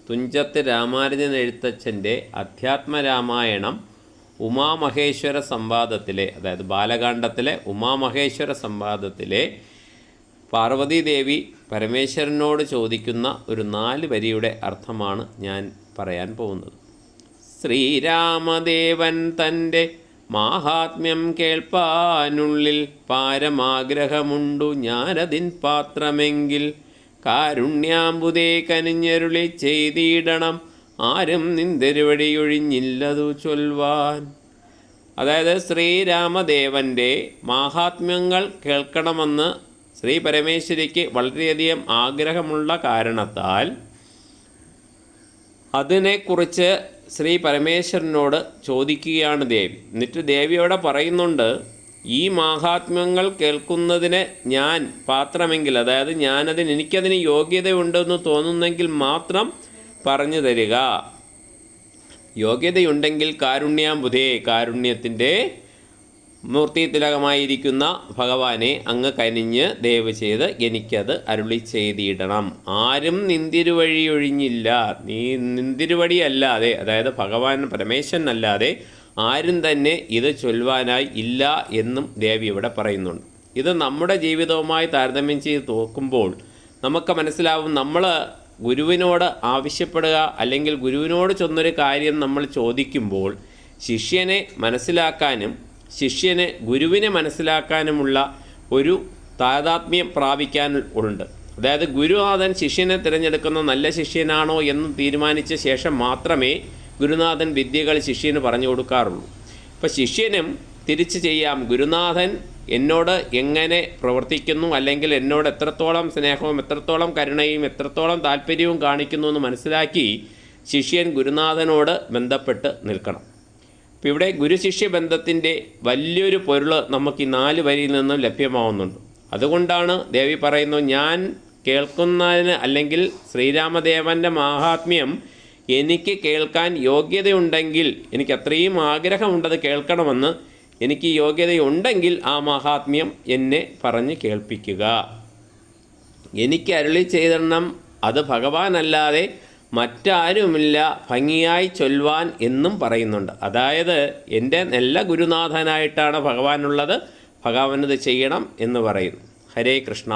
തുഞ്ചത്ത് രാമാനുജൻ എഴുത്തച്ഛൻ്റെ അധ്യാത്മരാമായണം ഉമാമഹേശ്വര സംവാദത്തിലെ, അതായത് ബാലകാണ്ഡത്തിലെ ഉമാമഹേശ്വര സംവാദത്തിലെ പാർവതീദേവി പരമേശ്വരനോട് ചോദിക്കുന്ന ഒരു 4 വരിയുടെ അർത്ഥമാണ് ഞാൻ പറയാൻ പോകുന്നത്. ശ്രീരാമദേവൻ തൻ്റെ മാഹാത്മ്യം കേൾപ്പാനുള്ളിൽ പാരമാഗ്രഹമുണ്ടു ഞാനതിൻ പാത്രമെങ്കിൽ കാരുണ്യാമ്പുതേ കനിഞ്ഞരുളി ചെയ്തിടണം ആരും നിന്തിരുവടിയൊഴിഞ്ഞില്ലതു ചൊൽവാൻ. അതായത് ശ്രീരാമദേവൻ്റെ മാഹാത്മ്യങ്ങൾ കേൾക്കണമെന്ന് ശ്രീ പരമേശ്വരിക്ക് വളരെയധികം ആഗ്രഹമുള്ള കാരണത്താൽ അതിനെക്കുറിച്ച് ശ്രീ പരമേശ്വരനോട് ചോദിക്കുകയാണ് ദേവി. എന്നിട്ട് ദേവിയോടെ പറയുന്നുണ്ട്, ഈ മാഹാത്മ്യങ്ങൾ കേൾക്കുന്നതിന് ഞാൻ പാത്രമെങ്കിൽ, അതായത് എനിക്കതിന് യോഗ്യതയുണ്ടെന്ന് തോന്നുന്നെങ്കിൽ മാത്രം പറഞ്ഞു തരിക. യോഗ്യതയുണ്ടെങ്കിൽ കാരുണ്യാംബുധേ, കാരുണ്യത്തിൻ്റെ മൂർത്തിതിലകമായിരിക്കുന്ന ഭഗവാനെ അങ്ങ് കനിഞ്ഞ് ദയവ് ചെയ്ത് എനിക്കത് അരുളി ചെയ്തിടണം. ആരും നിന്തിരുവഴിയൊഴിഞ്ഞില്ല, നിന്തിരുവടിയല്ലാതെ, അതായത് ഭഗവാൻ പരമേശ്വരനല്ലാതെ ആരും തന്നെ ഇത് ചൊല്ലുവാനായി ഇല്ല എന്നും ദേവി ഇവിടെ പറയുന്നുണ്ട്. ഇത് നമ്മുടെ ജീവിതവുമായി താരതമ്യം ചെയ്ത് നോക്കുമ്പോൾ നമുക്ക് മനസ്സിലാവും, നമ്മൾ ഗുരുവിനോട് ആവശ്യപ്പെടുക അല്ലെങ്കിൽ ഗുരുവിനോട് ചെന്നൊരു കാര്യം നമ്മൾ ചോദിക്കുമ്പോൾ ശിഷ്യനെ മനസ്സിലാക്കാനും ശിഷ്യന് ഗുരുവിനെ മനസ്സിലാക്കാനുമുള്ള ഒരു താതാത്മ്യം പ്രാപിക്കാൻ ഉണ്ട്. അതായത് ഗുരുനാഥൻ ശിഷ്യനെ തിരഞ്ഞെടുക്കുന്ന നല്ല ശിഷ്യനാണോ എന്ന് തീരുമാനിച്ച ശേഷം മാത്രമേ ഗുരുനാഥൻ വിദ്യകൾ ശിഷ്യന് പറഞ്ഞു കൊടുക്കാറുള്ളൂ. ഇപ്പോൾ ശിഷ്യനും തിരിച്ച് ചെയ്യാം, ഗുരുനാഥൻ എന്നോട് എങ്ങനെ പ്രവർത്തിക്കുന്നു, അല്ലെങ്കിൽ എന്നോട് എത്രത്തോളം സ്നേഹവും എത്രത്തോളം കരുണയും എത്രത്തോളം താല്പര്യവും കാണിക്കുന്നു എന്ന് മനസ്സിലാക്കി ശിഷ്യൻ ഗുരുനാഥനോട് ബന്ധപ്പെട്ട് നിൽക്കണം. ഇപ്പോൾ ഇവിടെ ഗുരുശിഷ്യ ബന്ധത്തിൻ്റെ വലിയൊരു പൊരുൾ നമുക്ക് ഈ 4 വരിയിൽ നിന്നും ലഭ്യമാവുന്നുണ്ട്. അതുകൊണ്ടാണ് ദേവി പറയുന്നു, ഞാൻ കേൾക്കുന്നതിന് അല്ലെങ്കിൽ ശ്രീരാമദേവൻ്റെ മാഹാത്മ്യം എനിക്ക് കേൾക്കാൻ യോഗ്യതയുണ്ടെങ്കിൽ, എനിക്ക് അത്രയും ആഗ്രഹമുണ്ടത് കേൾക്കണമെന്ന്, എനിക്ക് യോഗ്യതയുണ്ടെങ്കിൽ ആ മഹാത്മ്യം എന്നെ പറഞ്ഞ് കേൾപ്പിക്കുക. എനിക്ക് അരുളി ചെയ്തിടണം, അത് ഭഗവാനല്ലാതെ മറ്റാരുമില്ല ഭംഗിയായി ചൊല്ലുവാൻ എന്നും പറയുന്നുണ്ട്. അതായത് എൻ്റെ നല്ല ഗുരുനാഥനായിട്ടാണ് ഭഗവാനുള്ളത്, ഭഗവാനത് ചെയ്യണം എന്ന് പറയുന്നു. ഹരേ കൃഷ്ണ.